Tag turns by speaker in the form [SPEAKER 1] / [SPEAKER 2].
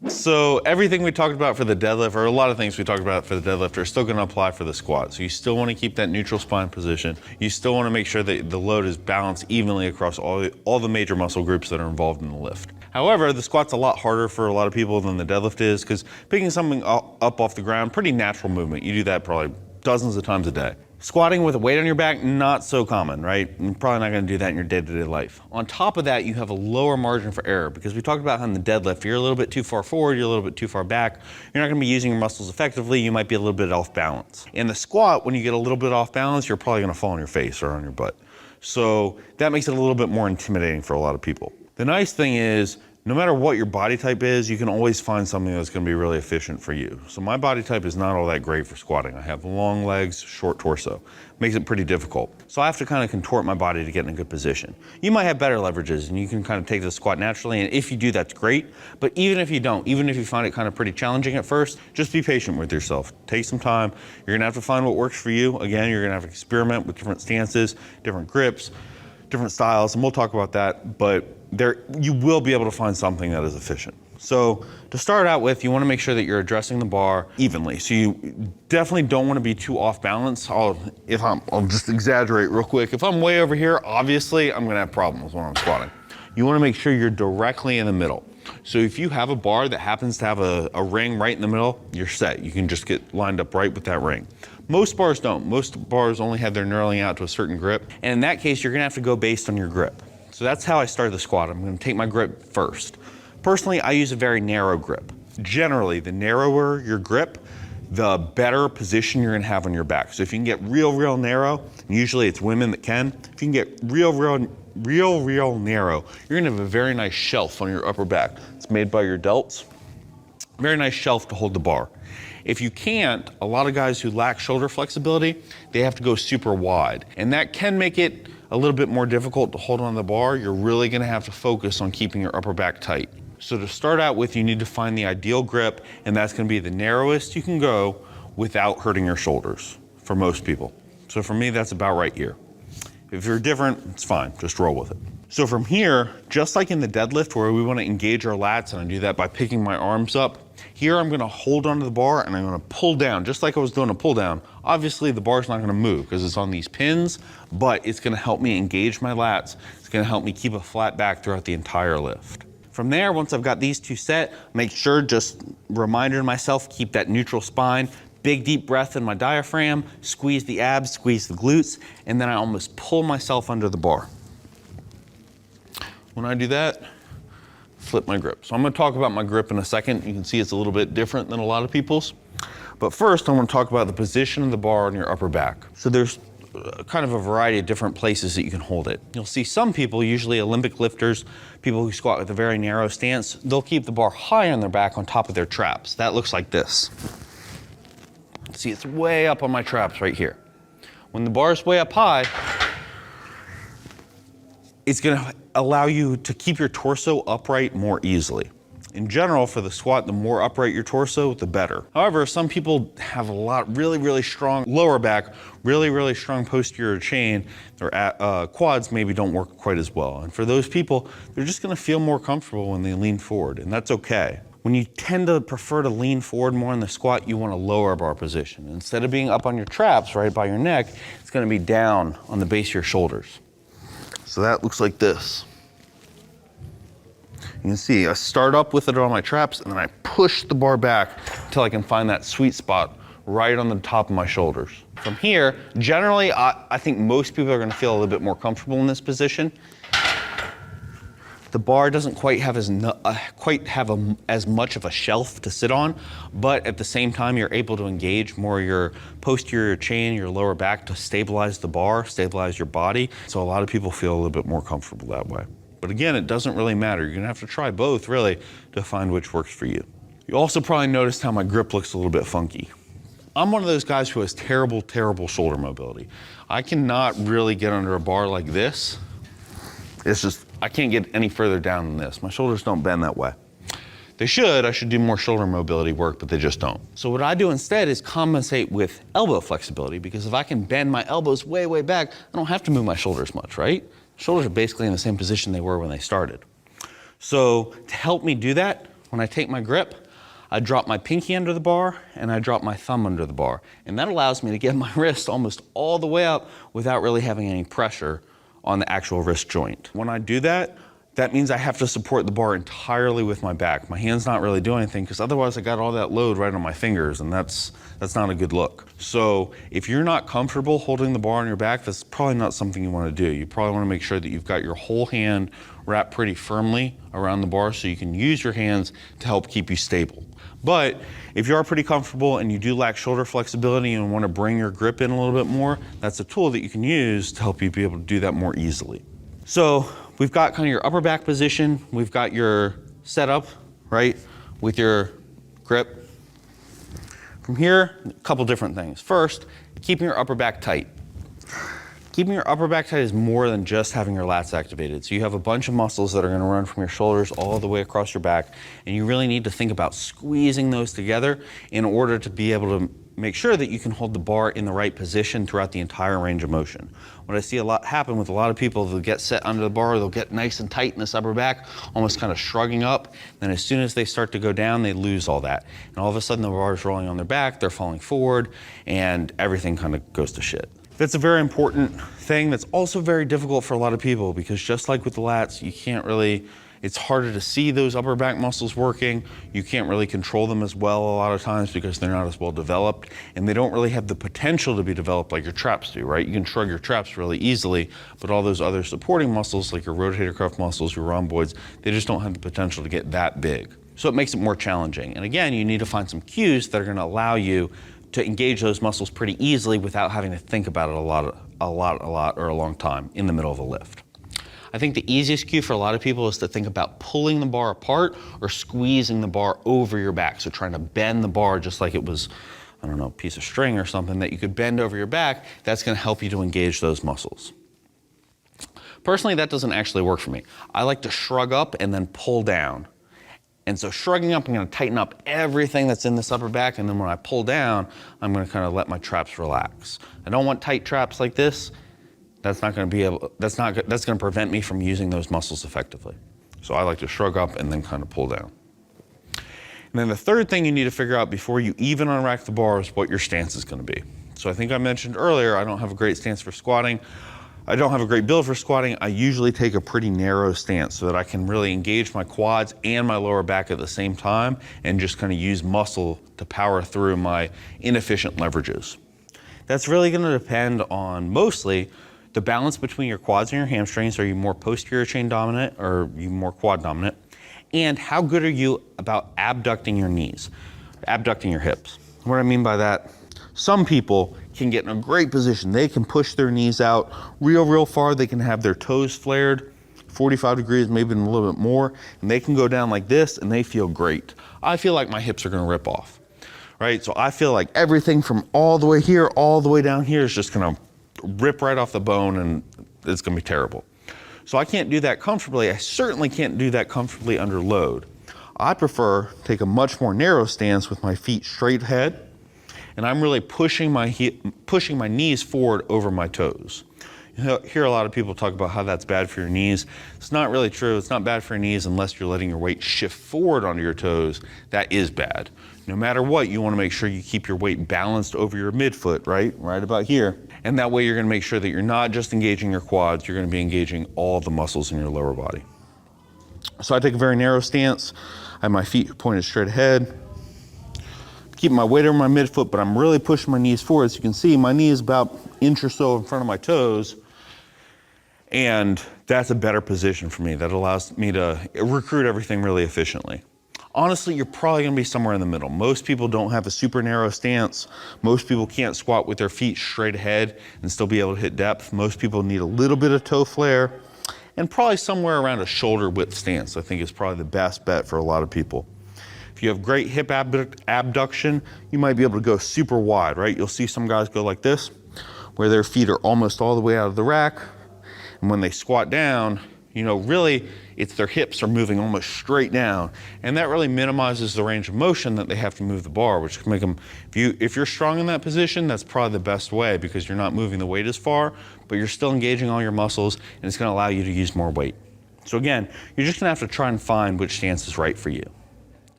[SPEAKER 1] So everything we talked about for the deadlift, or a lot of things we talked about for the deadlift, are still going to apply for the squat. So you still want to keep that neutral spine position. You still want to make sure that the load is balanced evenly across all the major muscle groups that are involved in the lift. However, the squat's a lot harder for a lot of people than the deadlift is, because picking something up off the ground, pretty natural movement. You do that probably dozens of times a day. Squatting with a weight on your back, not so common, right? You're probably not gonna do that in your day-to-day life. On top of that, you have a lower margin for error, because we talked about how in the deadlift, you're a little bit too far forward, you're a little bit too far back, you're not gonna be using your muscles effectively, you might be a little bit off balance. In the squat, when you get a little bit off balance, you're probably gonna fall on your face or on your butt. So that makes it a little bit more intimidating for a lot of people. The nice thing is, no matter what your body type is, you can always find something that's gonna be really efficient for you. So my body type is not all that great for squatting. I have long legs, short torso. Makes it pretty difficult. So I have to kind of contort my body to get in a good position. You might have better leverages and you can kind of take the squat naturally, and if you do, that's great. But even if you don't, even if you find it kind of pretty challenging at first, just be patient with yourself. Take some time. You're gonna have to find what works for you. Again, you're gonna have to experiment with different stances, different grips, different styles, and we'll talk about that, but you will be able to find something that is efficient. So to start out with, you want to make sure that you're addressing the bar evenly. So you definitely don't want to be too off balance. I'll just exaggerate real quick. If I'm way over here, obviously I'm going to have problems when I'm squatting. You want to make sure you're directly in the middle. So if you have a bar that happens to have a ring right in the middle, you're set. You can just get lined up right with that ring. Most bars don't. Most bars only have their knurling out to a certain grip. And in that case, you're going to have to go based on your grip. So that's how I start the squat. I'm going to take my grip first. Personally, I use a very narrow grip. Generally, the narrower your grip, the better position you're going to have on your back. So if you can get real narrow, and usually it's women that can, if you can get real narrow, you're going to have a very nice shelf on your upper back. It's made by your delts. Very nice shelf to hold the bar. If you can't, a lot of guys who lack shoulder flexibility, they have to go super wide. And that can make it a little bit more difficult to hold on the bar. You're really gonna have to focus on keeping your upper back tight. So to start out with, you need to find the ideal grip, and that's gonna be the narrowest you can go without hurting your shoulders for most people. So for me, that's about right here. If you're different, it's fine, just roll with it. So from here, just like in the deadlift where we wanna engage our lats, and I do that by picking my arms up, here I'm gonna hold onto the bar and I'm gonna pull down, just like I was doing a pull down. Obviously the bar's not gonna move because it's on these pins, but it's gonna help me engage my lats. It's gonna help me keep a flat back throughout the entire lift. From there, once I've got these two set, make sure, just reminder to myself, keep that neutral spine, big deep breath in my diaphragm, squeeze the abs, squeeze the glutes, and then I almost pull myself under the bar. When I do that, flip my grip. So I'm gonna talk about my grip in a second. You can see it's a little bit different than a lot of people's. But first, I wanna talk about the position of the bar on your upper back. So there's kind of a variety of different places that you can hold it. You'll see some people, usually Olympic lifters, people who squat with a very narrow stance, they'll keep the bar high on their back on top of their traps. That looks like this. See, it's way up on my traps right here. When the bar is way up high, it's gonna allow you to keep your torso upright more easily. In general, for the squat, the more upright your torso, the better. However, some people have a lot, really strong lower back, really strong posterior chain. Their quads maybe don't work quite as well. And for those people, they're just gonna feel more comfortable when they lean forward, and that's okay. When you tend to prefer to lean forward more in the squat, you want a lower bar position. Instead of being up on your traps, right by your neck, it's gonna be down on the base of your shoulders. So that looks like this. You can see I start up with it on my traps and then I push the bar back until I can find that sweet spot right on the top of my shoulders. From here, generally, I think most people are gonna feel a little bit more comfortable in this position. The bar doesn't quite have as much of a shelf to sit on, but at the same time, you're able to engage more your posterior chain, your lower back to stabilize the bar, stabilize your body. So a lot of people feel a little bit more comfortable that way. But again, it doesn't really matter. You're gonna have to try both really to find which works for you. You also probably noticed how my grip looks a little bit funky. I'm one of those guys who has terrible shoulder mobility. I cannot really get under a bar like this. It's just, I can't get any further down than this. My shoulders don't bend that way. They should, I should do more shoulder mobility work, but they just don't. So what I do instead is compensate with elbow flexibility, because if I can bend my elbows way back, I don't have to move my shoulders much, right? Shoulders are basically in the same position they were when they started. So to help me do that, when I take my grip, I drop my pinky under the bar and I drop my thumb under the bar. And that allows me to get my wrist almost all the way up without really having any pressure on the actual wrist joint. When I do that, that means I have to support the bar entirely with my back. My hand's not really doing anything because otherwise I got all that load right on my fingers, and that's not a good look. So if you're not comfortable holding the bar on your back, that's probably not something you want to do. You probably want to make sure that you've got your whole hand wrapped pretty firmly around the bar so you can use your hands to help keep you stable. But if you are pretty comfortable and you do lack shoulder flexibility and want to bring your grip in a little bit more, that's a tool that you can use to help you be able to do that more easily. So we've got kind of your upper back position. We've got your setup, right, with your grip. From here, a couple different things. First, keeping your upper back tight. Keeping your upper back tight is more than just having your lats activated. So you have a bunch of muscles that are going to run from your shoulders all the way across your back, and you really need to think about squeezing those together in order to be able to make sure that you can hold the bar in the right position throughout the entire range of motion. What I see a lot happen with a lot of people, they'll get set under the bar, they'll get nice and tight in this upper back, almost kind of shrugging up. Then as soon as they start to go down, they lose all that. And all of a sudden the bar is rolling on their back, they're falling forward, and everything kind of goes to shit. That's a very important thing that's also very difficult for a lot of people, because just like with the lats, you can't really, it's harder to see those upper back muscles working. You can't really control them as well a lot of times because they're not as well developed, and they don't really have the potential to be developed like your traps do, right? You can shrug your traps really easily, but all those other supporting muscles like your rotator cuff muscles, your rhomboids, they just don't have the potential to get that big. So it makes it more challenging. And again, you need to find some cues that are gonna allow you to engage those muscles pretty easily without having to think about it a lot, or a long time in the middle of a lift. I think the easiest cue for a lot of people is to think about pulling the bar apart or squeezing the bar over your back. So trying to bend the bar just like it was, I don't know, a piece of string or something that you could bend over your back. That's gonna help you to engage those muscles. Personally, that doesn't actually work for me. I like to shrug up and then pull down. And so shrugging up, I'm gonna tighten up everything that's in this upper back, and then when I pull down, I'm gonna kind of let my traps relax. I don't want tight traps like this. That's gonna prevent me from using those muscles effectively. So I like to shrug up and then kind of pull down. And then the third thing you need to figure out before you even unrack the bar is what your stance is gonna be. So I think I mentioned earlier, I don't have a great stance for squatting. I don't have a great build for squatting. I usually take a pretty narrow stance so that I can really engage my quads and my lower back at the same time and just kind of use muscle to power through my inefficient leverages. That's really gonna depend on mostly the balance between your quads and your hamstrings. Are you more posterior chain dominant or are you more quad dominant? And how good are you about abducting your knees, abducting your hips? What I mean by that, some people can get in a great position. They can push their knees out real far. They can have their toes flared 45 degrees, maybe even a little bit more, and they can go down like this and they feel great. I feel like my hips are gonna rip off, right? So I feel like everything from all the way here, all the way down here is just gonna rip right off the bone, and it's gonna be terrible. So I can't do that comfortably. I certainly can't do that comfortably under load. I prefer to take a much more narrow stance with my feet straight ahead, and I'm really pushing my knees forward over my toes. You hear a lot of people talk about how that's bad for your knees. It's not really true. It's not bad for your knees unless you're letting your weight shift forward onto your toes. That is bad. No matter what, you want to make sure you keep your weight balanced over your midfoot, right about here. And that way you're going to make sure that you're not just engaging your quads, you're going to be engaging all the muscles in your lower body. So I take a very narrow stance. I have my feet pointed straight ahead. Keep my weight over my midfoot, but I'm really pushing my knees forward. As you can see, my knee is about an inch or so in front of my toes. And that's a better position for me. That allows me to recruit everything really efficiently. Honestly, you're probably gonna be somewhere in the middle. Most people don't have a super narrow stance. Most people can't squat with their feet straight ahead and still be able to hit depth. Most people need a little bit of toe flare, and probably somewhere around a shoulder width stance, I think is probably the best bet for a lot of people. If you have great hip abduction, you might be able to go super wide, right? You'll see some guys go like this, where their feet are almost all the way out of the rack. And when they squat down, you know, really it's their hips are moving almost straight down. And that really minimizes the range of motion that they have to move the bar, which can make them, if you're strong in that position, that's probably the best way because you're not moving the weight as far, but you're still engaging all your muscles and it's gonna allow you to use more weight. So again, you're just gonna have to try and find which stance is right for you.